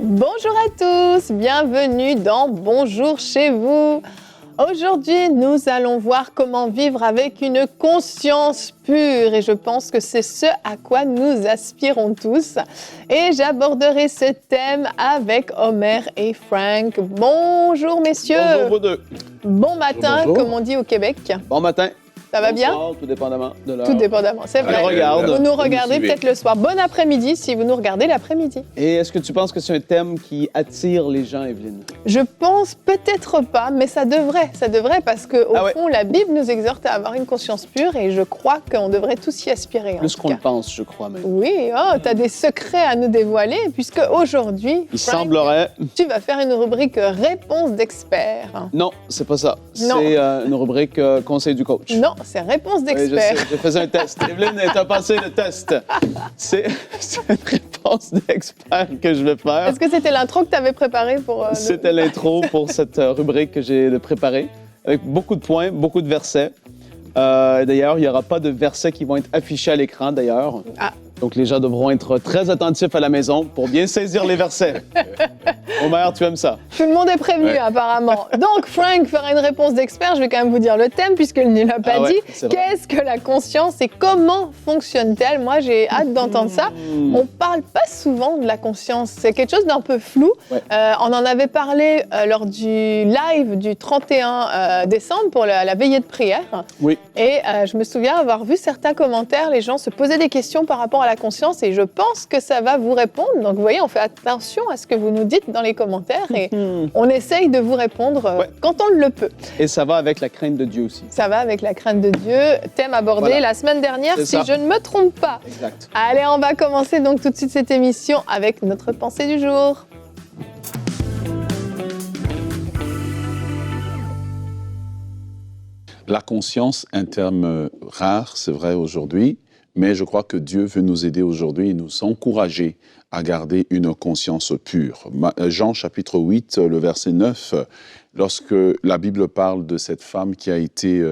Bonjour à tous, bienvenue dans Bonjour chez vous. Aujourd'hui, nous allons voir comment vivre avec une conscience pure et je pense que c'est ce à quoi nous aspirons tous. Et j'aborderai ce thème avec Omer et Frank. Bonjour messieurs. Bonjour vous deux. Bon matin, Bonjour. Comme on dit au Québec. Bon matin. Ça va bien? Bonsoir, tout dépendamment de l'heure. Tout dépendamment, c'est vrai. Regarde. Vous nous regardez suivez. peut-être le soir. Bon après-midi si vous nous regardez l'après-midi. Et est-ce que tu penses que c'est un thème qui attire les gens, Evelyne? Je pense peut-être pas, mais ça devrait parce qu'au fond, la Bible nous exhorte à avoir une conscience pure et je crois qu'on devrait tous y aspirer. Plus qu'on le pense, je crois même. Oui, tu as des secrets à nous dévoiler puisque aujourd'hui, Il Frank, semblerait... tu vas faire une rubrique réponse d'expert. Non, c'est pas ça. Non. C'est une rubrique conseil du coach. Non, c'est réponse Oui, d'expert. je sais, je faisais un test. Evelyne, tu as passé le test. C'est une réponse d'expert que je vais faire. Est-ce que c'était l'intro que tu avais préparé pour... C'était l'intro pour cette rubrique que j'ai préparée, avec beaucoup de points, beaucoup de versets. D'ailleurs, il n'y aura pas de versets qui vont être affichés à l'écran, d'ailleurs. Ah. Donc, les gens devront être très attentifs à la maison pour bien saisir les versets. Omer, tu aimes ça? Tout le monde est prévenu, apparemment. Donc, Frank fera une réponse d'expert. Je vais quand même vous dire le thème, puisqu'il ne l'a pas dit. Qu'est-ce que la conscience et comment fonctionne-t-elle? Moi, j'ai hâte d'entendre ça. On ne parle pas souvent de la conscience. C'est quelque chose d'un peu flou. Ouais. On en avait parlé lors du live du 31 décembre pour la veillée de prière. Oui. Et je me souviens avoir vu certains commentaires. Les gens se posaient des questions par rapport à la conscience et je pense que ça va vous répondre. Donc, vous voyez, on fait attention à ce que vous nous dites dans les commentaires et on essaye de vous répondre quand on le peut. Et ça va avec la crainte de Dieu aussi. Ça va avec la crainte de Dieu, thème abordé la semaine dernière, si je ne me trompe pas. Exact. Allez, on va commencer donc tout de suite cette émission avec notre pensée du jour. La conscience, un terme rare, c'est vrai aujourd'hui, mais je crois que Dieu veut nous aider aujourd'hui et nous encourager à garder une conscience pure. Jean chapitre 8, le verset 9, lorsque la Bible parle de cette femme qui a été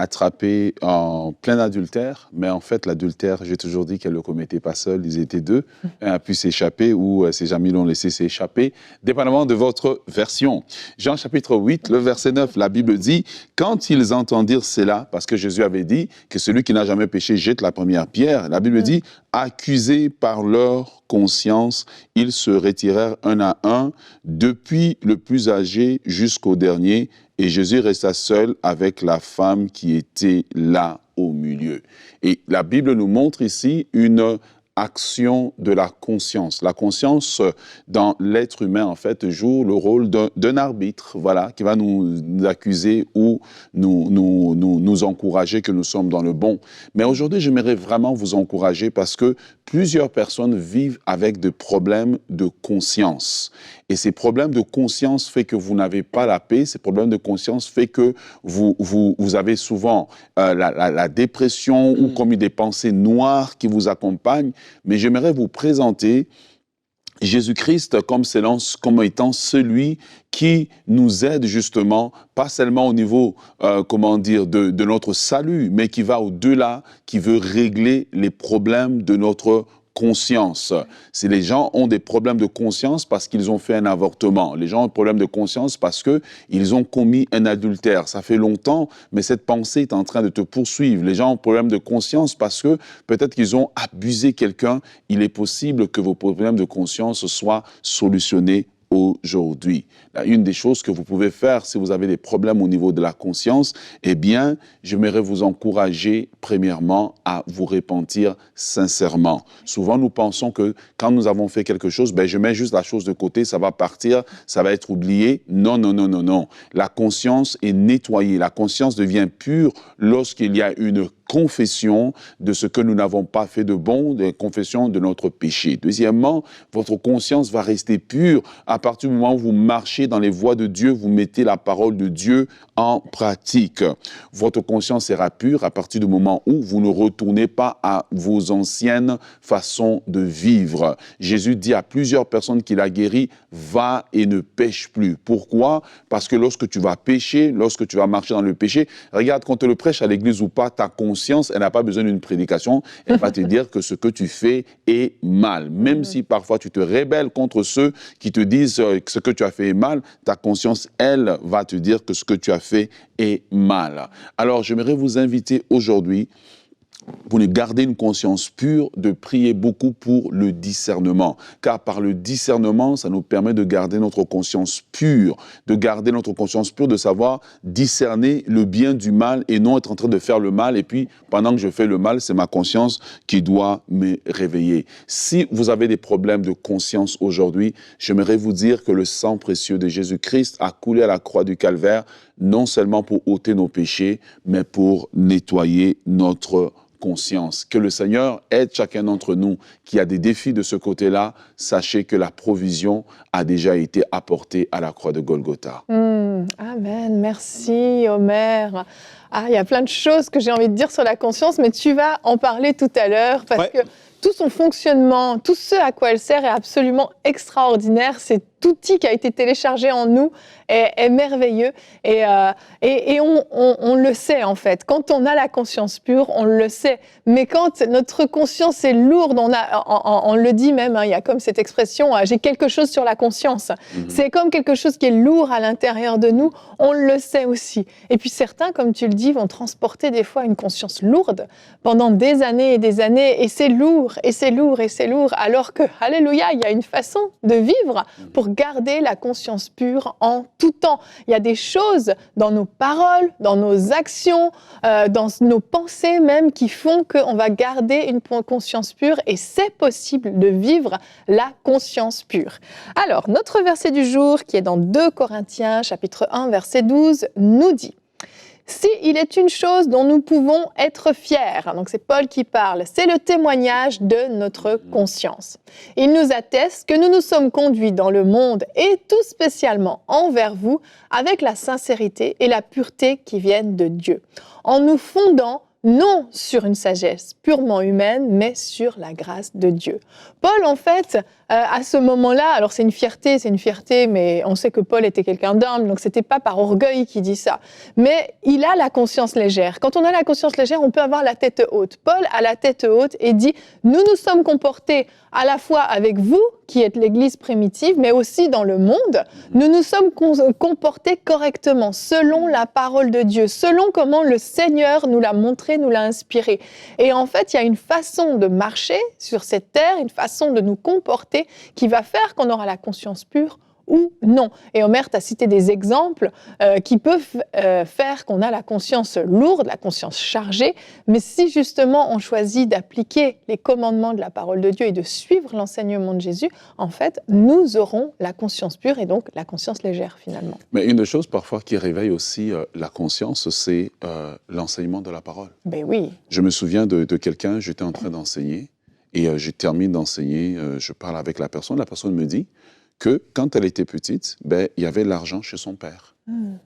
attrapée en plein adultère, mais en fait l'adultère, j'ai toujours dit qu'elle ne le commettait pas seule, ils étaient deux, un a pu s'échapper ou ses amis l'ont laissé s'échapper, dépendamment de votre version. Jean chapitre 8, le verset 9, la Bible dit, quand ils entendirent cela, parce que Jésus avait dit que celui qui n'a jamais péché jette la première pierre, la Bible dit, accusés par leur conscience, ils se retirèrent un à un, depuis le plus âgé jusqu'au dernier, et Jésus resta seul avec la femme qui était là au milieu. Et la Bible nous montre ici une action de la conscience. La conscience, dans l'être humain, en fait, joue le rôle d'un arbitre, voilà, qui va nous accuser ou nous encourager que nous sommes dans le bon. Mais aujourd'hui, j'aimerais vraiment vous encourager parce que plusieurs personnes vivent avec des problèmes de conscience. Et ces problèmes de conscience font que vous n'avez pas la paix. Ces problèmes de conscience font que vous avez souvent la dépression ou comme des pensées noires qui vous accompagnent. Mais j'aimerais vous présenter Jésus-Christ comme étant celui qui nous aide justement, pas seulement au niveau, de notre salut, mais qui va au-delà, qui veut régler les problèmes de notre conscience. Si les gens ont des problèmes de conscience parce qu'ils ont fait un avortement, les gens ont des problèmes de conscience parce qu'ils ont commis un adultère. Ça fait longtemps, mais cette pensée est en train de te poursuivre. Les gens ont des problèmes de conscience parce que peut-être qu'ils ont abusé quelqu'un. Il est possible que vos problèmes de conscience soient solutionnés aujourd'hui. Une des choses que vous pouvez faire si vous avez des problèmes au niveau de la conscience, eh bien, j'aimerais vous encourager premièrement à vous repentir sincèrement. Souvent, nous pensons que quand nous avons fait quelque chose, je mets juste la chose de côté, ça va partir, ça va être oublié. Non, non, non, non, non. La conscience est nettoyée. La conscience devient pure lorsqu'il y a une confession de ce que nous n'avons pas fait de bon, de confession de notre péché. Deuxièmement, votre conscience va rester pure à partir du moment où vous marchez dans les voies de Dieu, vous mettez la parole de Dieu en pratique. Votre conscience sera pure à partir du moment où vous ne retournez pas à vos anciennes façons de vivre. Jésus dit à plusieurs personnes qu'il a guéries, va et ne pêche plus. Pourquoi? Parce que lorsque tu vas pécher, lorsque tu vas marcher dans le péché, regarde, quand tu le prêches à l'église ou pas, ta conscience conscience, elle n'a pas besoin d'une prédication. Elle va te dire que ce que tu fais est mal. Même si parfois tu te rebelles contre ceux qui te disent que ce que tu as fait est mal, ta conscience, elle, va te dire que ce que tu as fait est mal. Alors, j'aimerais vous inviter aujourd'hui, pour garder une conscience pure, de prier beaucoup pour le discernement. Car par le discernement, ça nous permet de garder notre conscience pure, de savoir discerner le bien du mal et non être en train de faire le mal. Et puis, pendant que je fais le mal, c'est ma conscience qui doit me réveiller. Si vous avez des problèmes de conscience aujourd'hui, j'aimerais vous dire que le sang précieux de Jésus-Christ a coulé à la croix du Calvaire, non seulement pour ôter nos péchés, mais pour nettoyer notre conscience. Que le Seigneur aide chacun d'entre nous qui a des défis de ce côté-là. Sachez que la provision a déjà été apportée à la croix de Golgotha. Amen. Merci, Omer. Il y a plein de choses que j'ai envie de dire sur la conscience, mais tu vas en parler tout à l'heure parce que tout son fonctionnement, tout ce à quoi elle sert est absolument extraordinaire. Cet outil qui a été téléchargé en nous est merveilleux et on le sait en fait. Quand on a la conscience pure, on le sait. Mais quand notre conscience est lourde, on le dit même, il y a comme cette expression « j'ai quelque chose sur la conscience ». C'est comme quelque chose qui est lourd à l'intérieur de nous, on le sait aussi. Et puis certains, comme tu le dis, vont transporter des fois une conscience lourde pendant des années et c'est lourd, et c'est lourd, et c'est lourd. Alors que, alléluia, il y a une façon de vivre pour garder la conscience pure en tout temps. Il y a des choses dans nos paroles, dans nos actions, dans nos pensées même qui font qu'on va garder une conscience pure et c'est possible de vivre la conscience pure. Alors, notre verset du jour qui est dans 2 Corinthiens chapitre 1 verset 12 nous dit: s'il est une chose dont nous pouvons être fiers, donc c'est Paul qui parle, c'est le témoignage de notre conscience. Il nous atteste que nous nous sommes conduits dans le monde et tout spécialement envers vous avec la sincérité et la pureté qui viennent de Dieu, en nous fondant non sur une sagesse purement humaine, mais sur la grâce de Dieu. Paul, en fait, à ce moment-là, alors c'est une fierté, mais on sait que Paul était quelqu'un d'humble, donc c'était pas par orgueil qu'il dit ça. Mais il a la conscience légère. Quand on a la conscience légère, on peut avoir la tête haute. Paul a la tête haute et dit « Nous nous sommes comportés à la fois avec vous, qui êtes l'Église primitive, mais aussi dans le monde. Nous nous sommes comportés correctement, selon la parole de Dieu, selon comment le Seigneur nous l'a montré, nous l'a inspiré. » Et en fait, il y a une façon de marcher sur cette terre, une façon de nous comporter qui va faire qu'on aura la conscience pure ou non. Et Omer t'a cité des exemples qui peuvent faire qu'on a la conscience lourde, la conscience chargée, mais si justement on choisit d'appliquer les commandements de la parole de Dieu et de suivre l'enseignement de Jésus, en fait, nous aurons la conscience pure et donc la conscience légère finalement. Mais une chose parfois qui réveille aussi la conscience, c'est l'enseignement de la parole. Ben oui. Je me souviens de quelqu'un, j'étais en train d'enseigner et je termine d'enseigner, je parle avec la personne me dit que quand elle était petite, il y avait l'argent chez son père.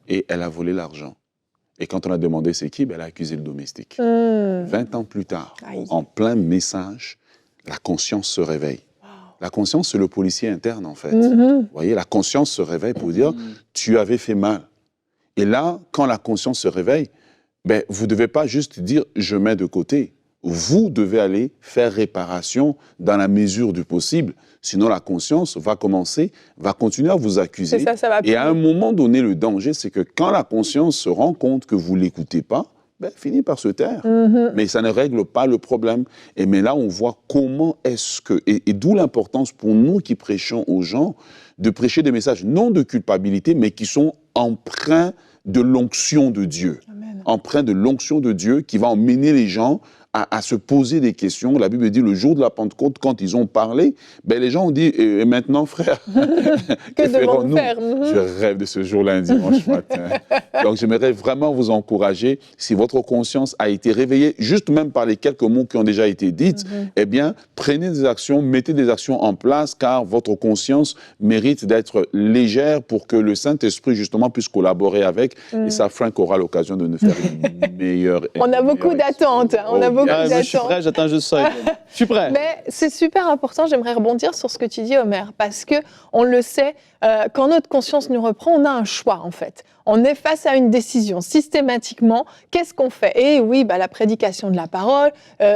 Et elle a volé l'argent. Et quand on a demandé c'est qui, elle a accusé le domestique. 20 ans plus tard, en plein message, la conscience se réveille. Wow. La conscience, c'est le policier interne, en fait. Vous voyez, la conscience se réveille pour dire tu avais fait mal. Et là, quand la conscience se réveille, vous ne devez pas juste dire je mets de côté. Vous devez aller faire réparation dans la mesure du possible. Sinon, la conscience va continuer à vous accuser. Ça va et à un moment donné, le danger, c'est que quand la conscience se rend compte que vous ne l'écoutez pas, finit par se taire. Mais ça ne règle pas le problème. Mais là, on voit comment est-ce que... Et d'où l'importance pour nous qui prêchons aux gens de prêcher des messages non de culpabilité, mais qui sont empreints de l'onction de Dieu. Amen. Empreints de l'onction de Dieu qui va emmener les gens à se poser des questions. La Bible dit, le jour de la Pentecôte, quand ils ont parlé, les gens ont dit, et maintenant, frère, que ferons-nous ? Je rêve de ce jour-là, un dimanche matin. Donc, j'aimerais vraiment vous encourager, si votre conscience a été réveillée, juste même par les quelques mots qui ont déjà été dites, prenez des actions, mettez des actions en place, car votre conscience mérite d'être légère pour que le Saint-Esprit, justement, puisse collaborer avec, et ça, Frank aura l'occasion de nous faire une meilleure... On a beaucoup d'attentes, je suis prêt, j'attends juste ça. Je suis prêt. Mais c'est super important, j'aimerais rebondir sur ce que tu dis, Omer, parce qu'on le sait, quand notre conscience nous reprend, on a un choix, en fait. on est face à une décision systématiquement, qu'est-ce qu'on fait? Et oui, la prédication de la parole,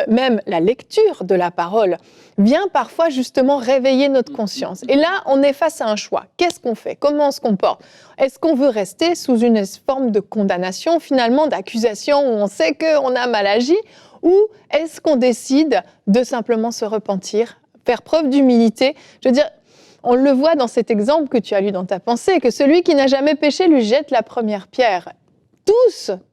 même la lecture de la parole, vient parfois justement réveiller notre conscience. Et là, on est face à un choix. Qu'est-ce qu'on fait? Comment on se comporte? Est-ce qu'on veut rester sous une forme de condamnation, finalement, d'accusation où on sait qu'on a mal agi? Ou est-ce qu'on décide de simplement se repentir, faire preuve d'humilité? Je veux dire, on le voit dans cet exemple que tu as lu dans ta pensée, que celui qui n'a jamais péché lui jette la première pierre.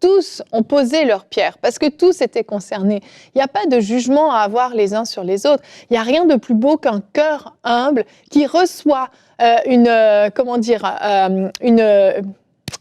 Tous ont posé leur pierre, parce que tous étaient concernés. Il n'y a pas de jugement à avoir les uns sur les autres. Il n'y a rien de plus beau qu'un cœur humble qui reçoit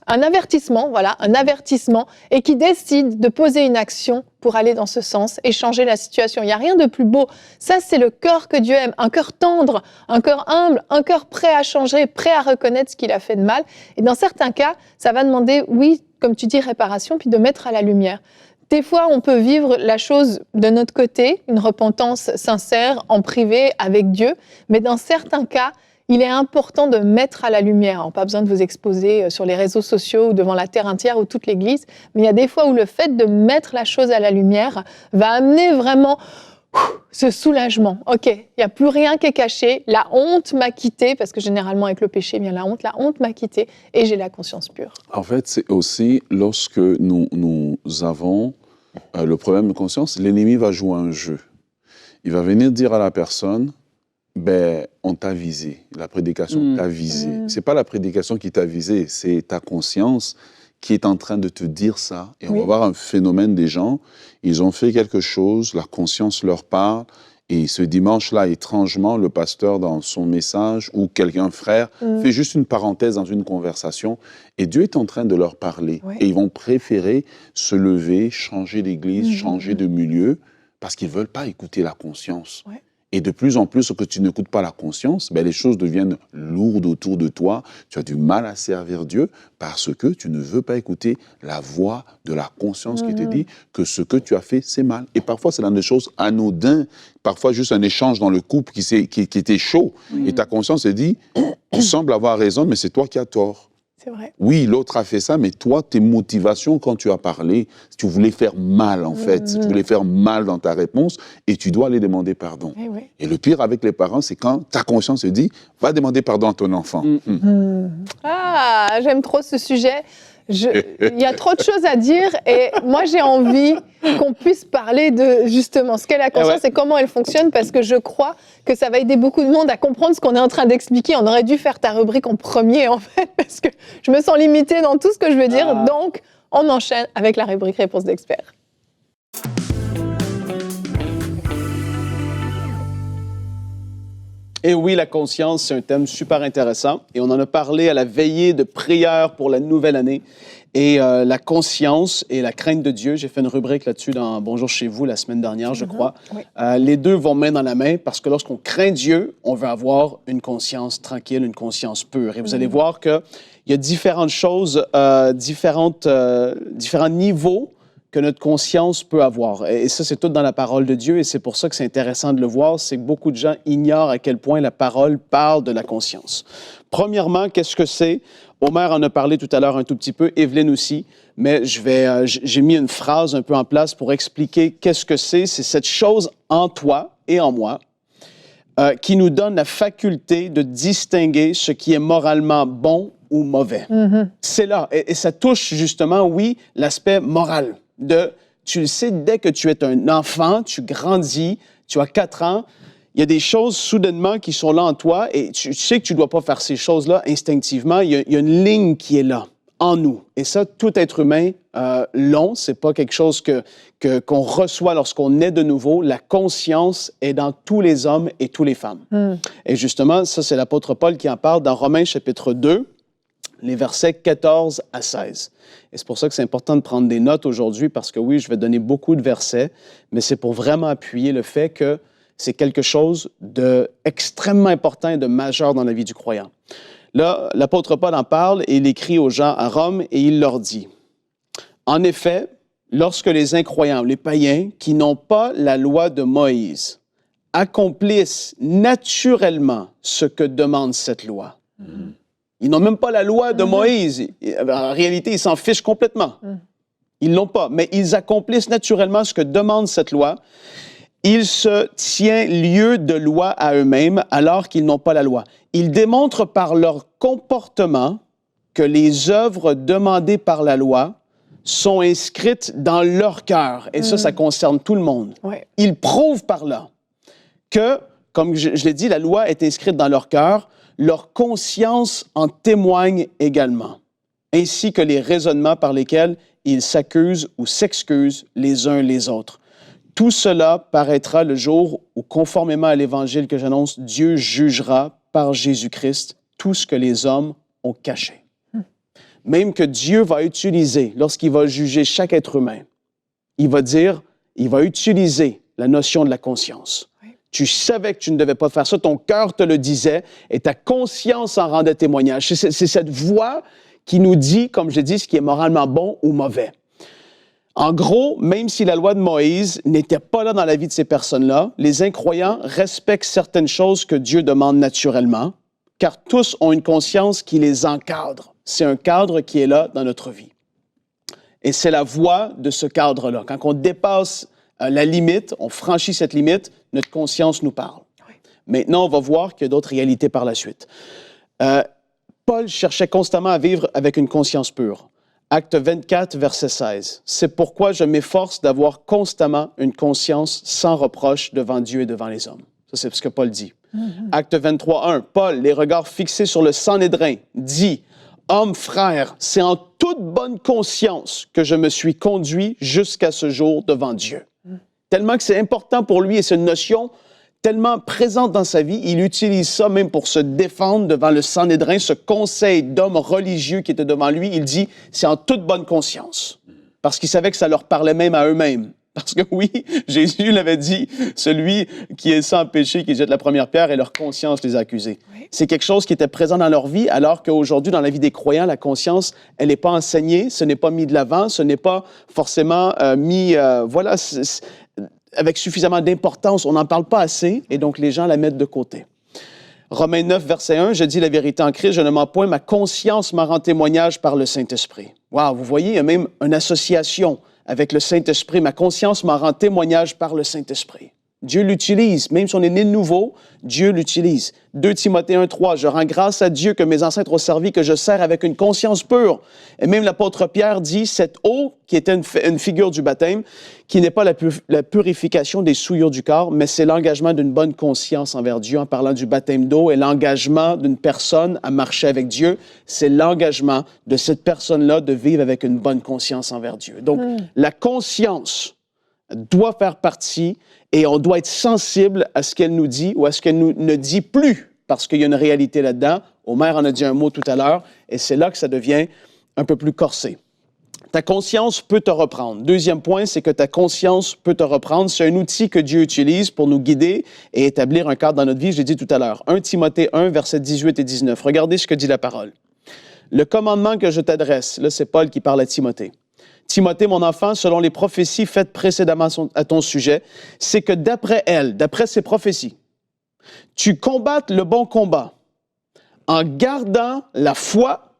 un avertissement, et qui décide de poser une action pour aller dans ce sens et changer la situation. Il n'y a rien de plus beau. Ça, c'est le cœur que Dieu aime. Un cœur tendre, un cœur humble, un cœur prêt à changer, prêt à reconnaître ce qu'il a fait de mal. Et dans certains cas, ça va demander, oui, comme tu dis, réparation, puis de mettre à la lumière. Des fois, on peut vivre la chose de notre côté, une repentance sincère, en privé, avec Dieu. Mais dans certains cas, il est important de mettre à la lumière. Alors, pas besoin de vous exposer sur les réseaux sociaux ou devant la terre entière ou toute l'Église, mais il y a des fois où le fait de mettre la chose à la lumière va amener vraiment ce soulagement. OK, il n'y a plus rien qui est caché, la honte m'a quitté, parce que généralement avec le péché vient la honte m'a quitté et j'ai la conscience pure. En fait, c'est aussi lorsque nous avons le problème de conscience, l'ennemi va jouer un jeu. Il va venir dire à la personne, on t'a visé, la prédication t'a visé. C'est pas la prédication qui t'a visé, c'est ta conscience qui est en train de te dire ça. Et on va voir un phénomène des gens, ils ont fait quelque chose, la conscience leur parle, et ce dimanche-là, étrangement, le pasteur, dans son message, ou quelqu'un, frère, fait juste une parenthèse dans une conversation, et Dieu est en train de leur parler. Et ils vont préférer se lever, changer d'église, changer de milieu, parce qu'ils ne veulent pas écouter la conscience. Et de plus en plus, que tu n'écoutes pas la conscience, les choses deviennent lourdes autour de toi. Tu as du mal à servir Dieu parce que tu ne veux pas écouter la voix de la conscience qui te dit que ce que tu as fait, c'est mal. Et parfois, c'est dans des choses anodines. Parfois, juste un échange dans le couple qui était chaud. Et ta conscience te dit, tu sembles avoir raison, mais c'est toi qui as tort. C'est vrai. Oui, l'autre a fait ça, mais toi, tes motivations quand tu as parlé, tu voulais faire mal en fait, tu voulais faire mal dans ta réponse et tu dois aller demander pardon. Et le pire avec les parents, c'est quand ta conscience se dit, va demander pardon à ton enfant. Ah, j'aime trop ce sujet. Il y a trop de choses à dire et moi j'ai envie qu'on puisse parler de justement ce qu'est la conscience et comment elle fonctionne, parce que je crois que ça va aider beaucoup de monde à comprendre ce qu'on est en train d'expliquer. On aurait dû faire ta rubrique en premier en fait, parce que je me sens limitée dans tout ce que je veux dire. Donc on enchaîne avec la rubrique Réponse d'expert. Et oui, la conscience, c'est un thème super intéressant. Et on en a parlé à la veillée de prière pour la nouvelle année. Et la conscience et la crainte de Dieu, j'ai fait une rubrique là-dessus dans Bonjour chez vous la semaine dernière, je crois. Les deux vont main dans la main parce que lorsqu'on craint Dieu, on veut avoir une conscience tranquille, une conscience pure. Et vous allez voir qu'il y a différentes choses, différents niveaux que notre conscience peut avoir. Et ça, c'est tout dans la parole de Dieu, et c'est pour ça que c'est intéressant de le voir, c'est que beaucoup de gens ignorent à quel point la parole parle de la conscience. Premièrement, qu'est-ce que c'est? Omer en a parlé tout à l'heure un tout petit peu, Evelyne aussi, mais j'ai mis une phrase un peu en place pour expliquer qu'est-ce que c'est. C'est cette chose en toi et en moi qui nous donne la faculté de distinguer ce qui est moralement bon ou mauvais. C'est là, et ça touche justement, oui, l'aspect moral. Tu le sais, dès que tu es un enfant, tu grandis, tu as 4 ans, il y a des choses soudainement qui sont là en toi et tu sais que tu ne dois pas faire ces choses-là instinctivement. Il y a une ligne qui est là, en nous. Et ça, tout être humain l'ont. Ce n'est pas quelque chose qu'on reçoit lorsqu'on est de nouveau. La conscience est dans tous les hommes et toutes les femmes. Et justement, ça, c'est l'apôtre Paul qui en parle dans Romains chapitre 2. Les versets 14 à 16. Et c'est pour ça que c'est important de prendre des notes aujourd'hui, parce que oui, je vais donner beaucoup de versets, mais c'est pour vraiment appuyer le fait que c'est quelque chose d'extrêmement important et de majeur dans la vie du croyant. Là, l'apôtre Paul en parle et il écrit aux gens à Rome et il leur dit, « En effet, lorsque les incroyants, les païens, qui n'ont pas la loi de Moïse, accomplissent naturellement ce que demande cette loi, Ils n'ont même pas la loi de Moïse. En réalité, ils s'en fichent complètement. Ils ne l'ont pas, mais ils accomplissent naturellement ce que demande cette loi. Ils se tiennent lieu de loi à eux-mêmes alors qu'ils n'ont pas la loi. Ils démontrent par leur comportement que les œuvres demandées par la loi sont inscrites dans leur cœur. Et ça concerne tout le monde. Ouais. Ils prouvent par là que, comme je l'ai dit, la loi est inscrite dans leur cœur. Leur conscience en témoigne également, ainsi que les raisonnements par lesquels ils s'accusent ou s'excusent les uns les autres. Tout cela paraîtra le jour où, conformément à l'Évangile que j'annonce, Dieu jugera par Jésus-Christ tout ce que les hommes ont caché. Même que Dieu va utiliser, lorsqu'il va juger chaque être humain, il va utiliser la notion de la conscience. Tu savais que tu ne devais pas faire ça, ton cœur te le disait et ta conscience en rendait témoignage. C'est cette voix qui nous dit, comme je dis, ce qui est moralement bon ou mauvais. En gros, même si la loi de Moïse n'était pas là dans la vie de ces personnes-là, les incroyants respectent certaines choses que Dieu demande naturellement, car tous ont une conscience qui les encadre. C'est un cadre qui est là dans notre vie. Et c'est la voie de ce cadre-là. Quand on dépasse la limite, on franchit cette limite, notre conscience nous parle. Oui. Maintenant, on va voir qu'il y a d'autres réalités par la suite. Paul cherchait constamment à vivre avec une conscience pure. Acte 24, verset 16. « C'est pourquoi je m'efforce d'avoir constamment une conscience sans reproche devant Dieu et devant les hommes. » Ça, c'est ce que Paul dit. Acte 23, 1. Paul, les regards fixés sur le Sanhédrin, dit « Homme, frère, c'est en toute bonne conscience que je me suis conduit jusqu'à ce jour devant Dieu. » Tellement que c'est important pour lui et c'est une notion tellement présente dans sa vie, il utilise ça même pour se défendre devant le Sanhédrin, ce conseil d'hommes religieux qui était devant lui. Il dit, c'est en toute bonne conscience, parce qu'il savait que ça leur parlait même à eux-mêmes. Parce que oui, Jésus l'avait dit, celui qui est sans péché, qui jette la première pierre, et leur conscience les a accusés. Oui. C'est quelque chose qui était présent dans leur vie, alors qu'aujourd'hui, dans la vie des croyants, la conscience, elle n'est pas enseignée, ce n'est pas mis de l'avant, ce n'est pas forcément avec suffisamment d'importance, on n'en parle pas assez, et donc les gens la mettent de côté. Romains 9, verset 1, « Je dis la vérité en Christ, je ne mens point, ma conscience m'en rend témoignage par le Saint-Esprit. » Wow, vous voyez, il y a même une association avec le Saint-Esprit. Ma conscience m'en rend témoignage par le Saint-Esprit. Dieu l'utilise, même si on est né de nouveau, Dieu l'utilise. 2 Timothée 1, 3, « Je rends grâce à Dieu que mes ancêtres ont servi, que je sers avec une conscience pure. » Et même l'apôtre Pierre dit, cette eau, qui était une figure du baptême, qui n'est pas la purification des souillures du corps, mais c'est l'engagement d'une bonne conscience envers Dieu, en parlant du baptême d'eau, et l'engagement d'une personne à marcher avec Dieu, c'est l'engagement de cette personne-là de vivre avec une bonne conscience envers Dieu. Donc, la conscience doit faire partie et on doit être sensible à ce qu'elle nous dit ou à ce qu'elle nous ne dit plus, parce qu'il y a une réalité là-dedans. Omer en a dit un mot tout à l'heure, et c'est là que ça devient un peu plus corsé. Ta conscience peut te reprendre. Deuxième point, c'est que ta conscience peut te reprendre. C'est un outil que Dieu utilise pour nous guider et établir un cadre dans notre vie, je l'ai dit tout à l'heure. 1 Timothée 1, versets 18 et 19. Regardez ce que dit la parole. « Le commandement que je t'adresse, » là c'est Paul qui parle à Timothée, « Timothée, mon enfant, selon les prophéties faites précédemment à ton sujet, c'est que d'après elles, d'après ces prophéties, tu combattes le bon combat en gardant la foi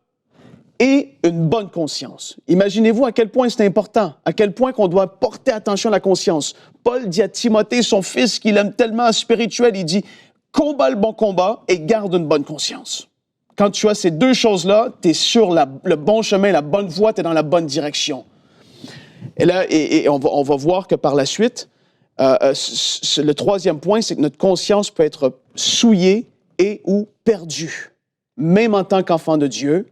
et une bonne conscience. » Imaginez-vous à quel point c'est important, à quel point qu'on doit porter attention à la conscience. Paul dit à Timothée, son fils, qu'il aime tellement spirituel, il dit « Combat le bon combat et garde une bonne conscience. » Quand tu as ces deux choses-là, tu es sur le bon chemin, la bonne voie, tu es dans la bonne direction. Et là, on va voir que par la suite, le troisième point, c'est que notre conscience peut être souillée et ou perdue. Même en tant qu'enfant de Dieu,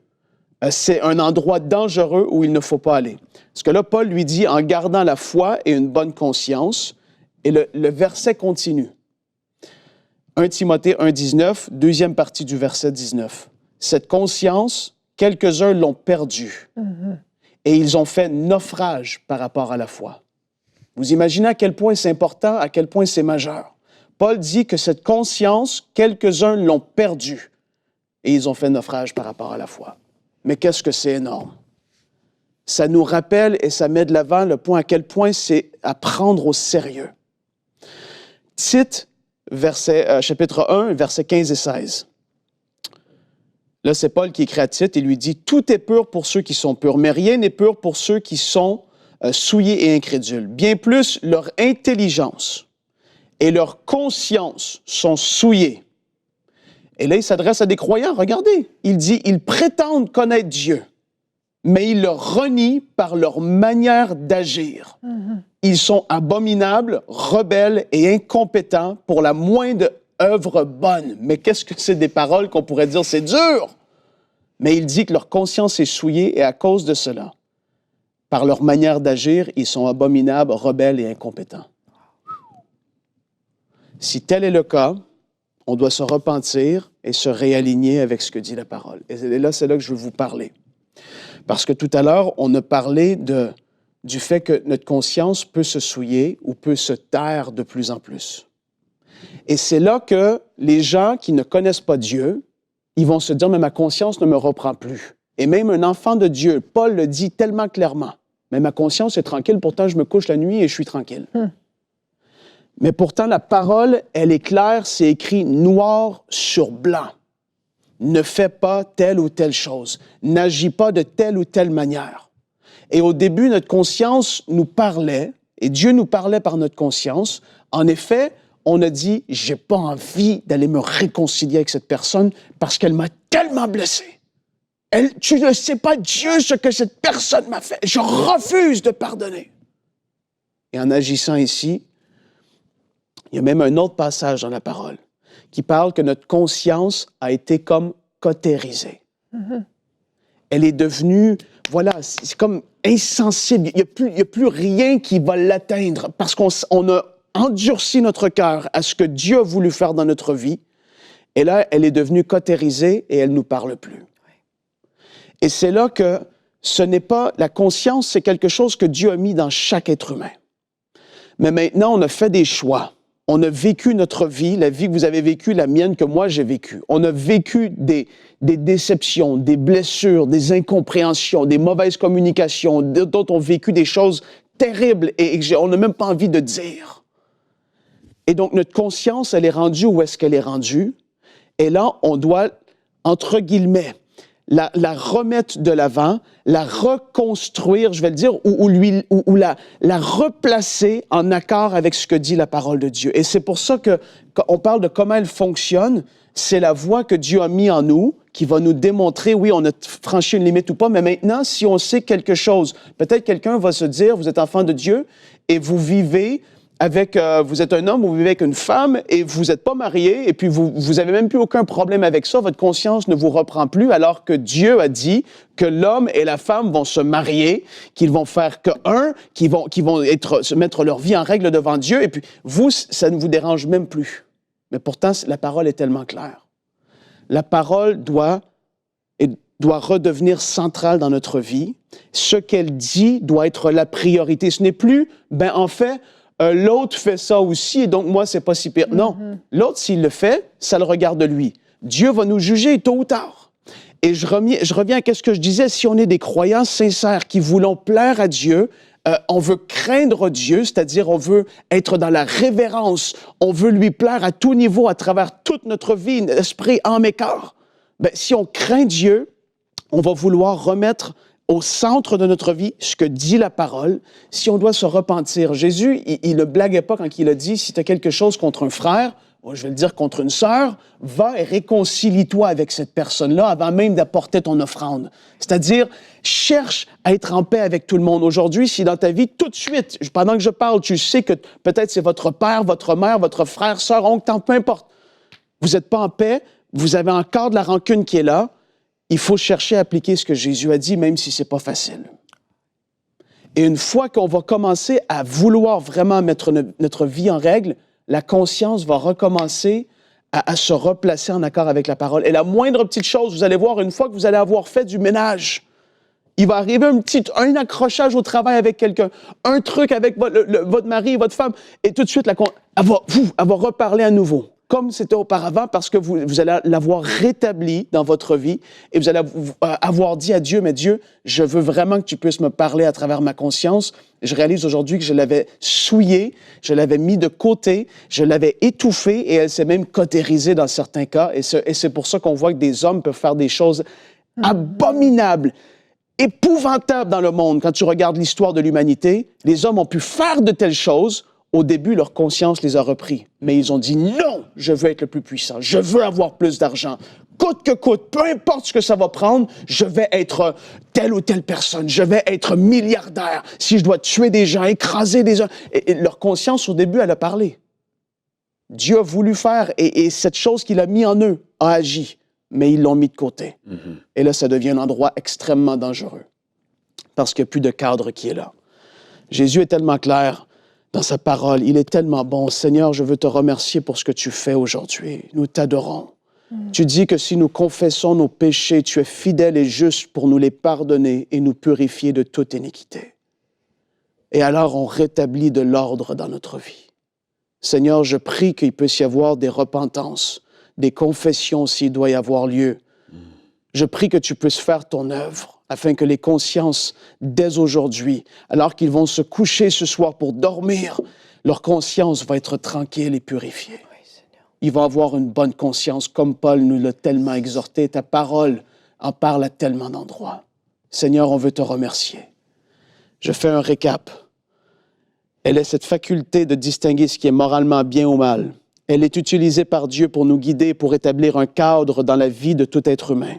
c'est un endroit dangereux où il ne faut pas aller. Parce que là, Paul lui dit, en gardant la foi et une bonne conscience, et le verset continue. 1 Timothée 1, 19, deuxième partie du verset 19. Cette conscience, quelques-uns l'ont perdue. Et ils ont fait naufrage par rapport à la foi. Vous imaginez à quel point c'est important, à quel point c'est majeur. Paul dit que cette conscience, quelques-uns l'ont perdue et ils ont fait naufrage par rapport à la foi. Mais qu'est-ce que c'est énorme? Ça nous rappelle et ça met de l'avant le point à quel point c'est à prendre au sérieux. Tite, chapitre 1, versets 15 et 16. Là, c'est Paul qui écrit à Tite, il lui dit, « Tout est pur pour ceux qui sont purs, mais rien n'est pur pour ceux qui sont souillés et incrédules. Bien plus, leur intelligence et leur conscience sont souillées. » Et là, il s'adresse à des croyants, regardez. Il dit, « Ils prétendent connaître Dieu, mais ils le renient par leur manière d'agir. Ils sont abominables, rebelles et incompétents pour la moindre œuvre bonne. » Mais qu'est-ce que c'est des paroles qu'on pourrait dire? C'est dur! Mais il dit que leur conscience est souillée et à cause de cela, par leur manière d'agir, ils sont abominables, rebelles et incompétents. Si tel est le cas, on doit se repentir et se réaligner avec ce que dit la parole. Et là, c'est là que je veux vous parler. Parce que tout à l'heure, on a parlé du fait que notre conscience peut se souiller ou peut se taire de plus en plus. Et c'est là que les gens qui ne connaissent pas Dieu, ils vont se dire, mais ma conscience ne me reprend plus. Et même un enfant de Dieu, Paul le dit tellement clairement, mais ma conscience est tranquille, pourtant je me couche la nuit et je suis tranquille. Mais pourtant, la parole, elle est claire, c'est écrit noir sur blanc. Ne fais pas telle ou telle chose. N'agis pas de telle ou telle manière. Et au début, notre conscience nous parlait, et Dieu nous parlait par notre conscience. En effet, on a dit, j'ai pas envie d'aller me réconcilier avec cette personne parce qu'elle m'a tellement blessé. Tu ne sais pas, Dieu, ce que cette personne m'a fait. Je refuse de pardonner. Et en agissant ici, il y a même un autre passage dans la parole qui parle que notre conscience a été comme cautérisée. Elle est devenue, voilà, c'est comme insensible. Il n'y a plus rien qui va l'atteindre parce qu'on a endurci notre cœur à ce que Dieu a voulu faire dans notre vie. Et là, elle est devenue cautérisée et elle ne nous parle plus. Et c'est là que ce n'est pas... La conscience, c'est quelque chose que Dieu a mis dans chaque être humain. Mais maintenant, on a fait des choix. On a vécu notre vie, la vie que vous avez vécue, la mienne que moi j'ai vécue. On a vécu des déceptions, des blessures, des incompréhensions, des mauvaises communications, d'autres ont vécu des choses terribles et on n'a même pas envie de dire. Et donc notre conscience, elle est rendue où est-ce qu'elle est rendue? Et là, on doit, entre guillemets, la remettre de l'avant, la reconstruire, je vais le dire, ou la replacer en accord avec ce que dit la parole de Dieu. Et c'est pour ça que quand on parle de comment elle fonctionne, c'est la voie que Dieu a mis en nous qui va nous démontrer, oui, on a franchi une limite ou pas, mais maintenant, si on sait quelque chose, peut-être quelqu'un va se dire, vous êtes enfant de Dieu et vous vivez avec, vous êtes un homme, vous vivez avec une femme et vous n'êtes pas marié et puis vous avez même plus aucun problème avec ça, votre conscience ne vous reprend plus alors que Dieu a dit que l'homme et la femme vont se marier, qu'ils vont faire que un, qu'ils vont se mettre leur vie en règle devant Dieu et puis vous, ça ne vous dérange même plus. Mais pourtant, la parole est tellement claire. La parole doit redevenir centrale dans notre vie. Ce qu'elle dit doit être la priorité. Ce n'est plus, en fait, l'autre fait ça aussi, et donc moi, c'est pas si pire. Non, l'autre, s'il le fait, ça le regarde lui. Dieu va nous juger tôt ou tard. Et je reviens à ce que je disais, si on est des croyants sincères qui voulons plaire à Dieu, on veut craindre Dieu, c'est-à-dire on veut être dans la révérence, on veut lui plaire à tout niveau, à travers toute notre vie, esprit, âme et corps. Si on craint Dieu, on va vouloir remettre au centre de notre vie ce que dit la parole, si on doit se repentir. Jésus, il ne blaguait pas quand il a dit, si tu as quelque chose contre un frère, je vais le dire contre une sœur, va et réconcilie-toi avec cette personne-là avant même d'apporter ton offrande. C'est-à-dire, cherche à être en paix avec tout le monde. Aujourd'hui, si dans ta vie, tout de suite, pendant que je parle, tu sais que peut-être c'est votre père, votre mère, votre frère, sœur, oncle, peu importe, vous n'êtes pas en paix, vous avez encore de la rancune qui est là, il faut chercher à appliquer ce que Jésus a dit, même si ce n'est pas facile. Et une fois qu'on va commencer à vouloir vraiment mettre notre vie en règle, la conscience va recommencer à se replacer en accord avec la parole. Et la moindre petite chose, vous allez voir, une fois que vous allez avoir fait du ménage, il va arriver un accrochage au travail avec quelqu'un, un truc avec votre mari, votre femme, et tout de suite, elle va reparler à nouveau. comme c'était auparavant parce que vous allez l'avoir rétabli dans votre vie et vous allez avoir dit à Dieu, mais Dieu, je veux vraiment que tu puisses me parler à travers ma conscience. Je réalise aujourd'hui que je l'avais souillée, je l'avais mis de côté, je l'avais étouffée et elle s'est même cautérisée dans certains cas. Et c'est pour ça qu'on voit que des hommes peuvent faire des choses abominables, épouvantables dans le monde. Quand tu regardes l'histoire de l'humanité, les hommes ont pu faire de telles choses. Au début, leur conscience les a repris. Mais ils ont dit, non, je veux être le plus puissant, je veux avoir plus d'argent. Coûte que coûte, peu importe ce que ça va prendre, je vais être telle ou telle personne, je vais être milliardaire. Si je dois tuer des gens, écraser des gens. Et leur conscience, au début, elle a parlé. Dieu a voulu faire, et cette chose qu'il a mis en eux a agi. Mais ils l'ont mis de côté. Et là, ça devient un endroit extrêmement dangereux. Parce qu'il n'y a plus de cadre qui est là. Jésus est tellement clair dans sa parole. Il est tellement bon. Seigneur, je veux te remercier pour ce que tu fais aujourd'hui. Nous t'adorons. Tu dis que si nous confessons nos péchés, tu es fidèle et juste pour nous les pardonner et nous purifier de toute iniquité. Et alors, on rétablit de l'ordre dans notre vie. Seigneur, je prie qu'il puisse y avoir des repentances, des confessions s'il doit y avoir lieu. Je prie que tu puisses faire ton œuvre afin que les consciences, dès aujourd'hui, alors qu'ils vont se coucher ce soir pour dormir, leur conscience va être tranquille et purifiée. Oui, Seigneur. Ils vont avoir une bonne conscience, comme Paul nous l'a tellement exhorté. Ta parole en parle à tellement d'endroits. Seigneur, on veut te remercier. Je fais un récap. Elle a cette faculté de distinguer ce qui est moralement bien ou mal. Elle est utilisée par Dieu pour nous guider, pour établir un cadre dans la vie de tout être humain.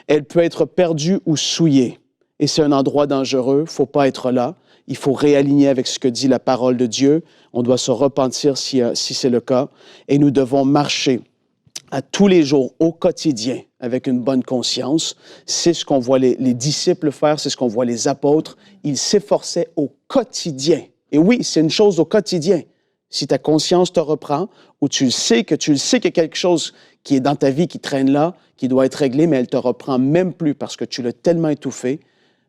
Elle peut être perdue ou souillée. Et c'est un endroit dangereux, il ne faut pas être là. Il faut réaligner avec ce que dit la parole de Dieu. On doit se repentir si c'est le cas. Et nous devons marcher à tous les jours, au quotidien, avec une bonne conscience. C'est ce qu'on voit les disciples faire, c'est ce qu'on voit les apôtres. Ils s'efforçaient au quotidien. Et oui, c'est une chose au quotidien. Si ta conscience te reprend, ou tu sais qu'il y a quelque chose qui est dans ta vie qui traîne là, qui doit être réglé, mais elle te reprend même plus parce que tu l'as tellement étouffé,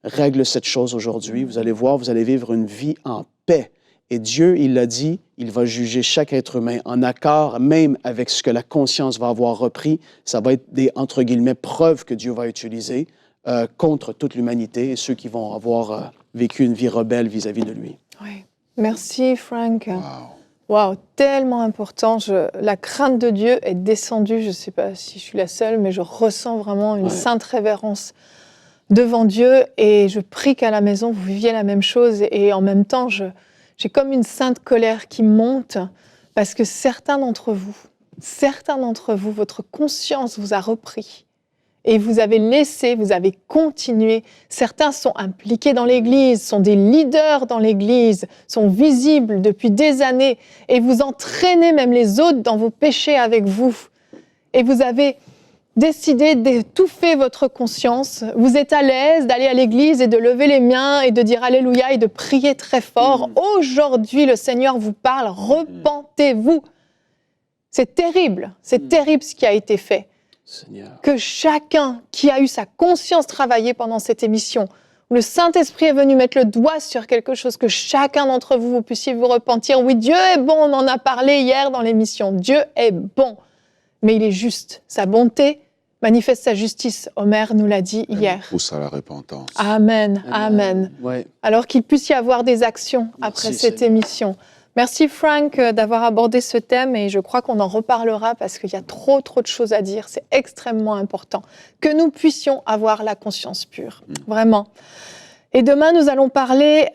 règle cette chose aujourd'hui. Vous allez voir, vous allez vivre une vie en paix. Et Dieu, il l'a dit, il va juger chaque être humain en accord même avec ce que la conscience va avoir repris. Ça va être des, entre guillemets, preuves que Dieu va utiliser contre toute l'humanité et ceux qui vont avoir vécu une vie rebelle vis-à-vis de lui. Oui. Merci, Frank. Wow. Wow, tellement important. La crainte de Dieu est descendue. Je ne sais pas si je suis la seule, mais je ressens vraiment une sainte révérence devant Dieu. Et je prie qu'à la maison, vous viviez la même chose. Et en même temps, j'ai comme une sainte colère qui monte parce que certains d'entre vous, votre conscience vous a repris. Et vous avez laissé, vous avez continué. Certains sont impliqués dans l'Église, sont des leaders dans l'Église, sont visibles depuis des années. Et vous entraînez même les autres dans vos péchés avec vous. Et vous avez décidé d'étouffer votre conscience. Vous êtes à l'aise d'aller à l'Église et de lever les mains et de dire Alléluia et de prier très fort. Aujourd'hui, le Seigneur vous parle, repentez-vous. C'est terrible ce qui a été fait. Seigneur. Que chacun qui a eu sa conscience travaillée pendant cette émission, où le Saint-Esprit est venu mettre le doigt sur quelque chose, que chacun d'entre vous, vous puissiez vous repentir. Oui, Dieu est bon, on en a parlé hier dans l'émission. Dieu est bon, mais il est juste. Sa bonté manifeste sa justice. Omer nous l'a dit hier. Pousse à la repentance. Amen, amen. Ouais. Alors qu'il puisse y avoir des actions après cette émission. Merci Frank d'avoir abordé ce thème et je crois qu'on en reparlera parce qu'il y a trop de choses à dire. C'est extrêmement important que nous puissions avoir la conscience pure, vraiment. Et demain, nous allons parler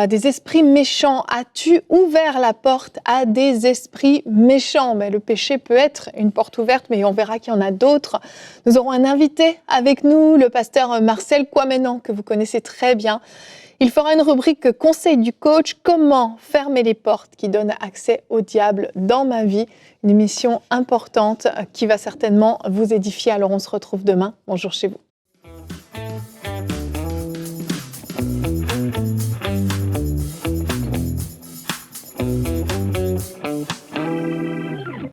des esprits méchants. As-tu ouvert la porte à des esprits méchants ? Mais le péché peut être une porte ouverte, mais on verra qu'il y en a d'autres. Nous aurons un invité avec nous, le pasteur Marcel Kouamenan, que vous connaissez très bien. Il fera une rubrique « Conseil du coach », comment fermer les portes qui donnent accès au diable dans ma vie. Une émission importante qui va certainement vous édifier. Alors on se retrouve demain. Bonjour chez vous.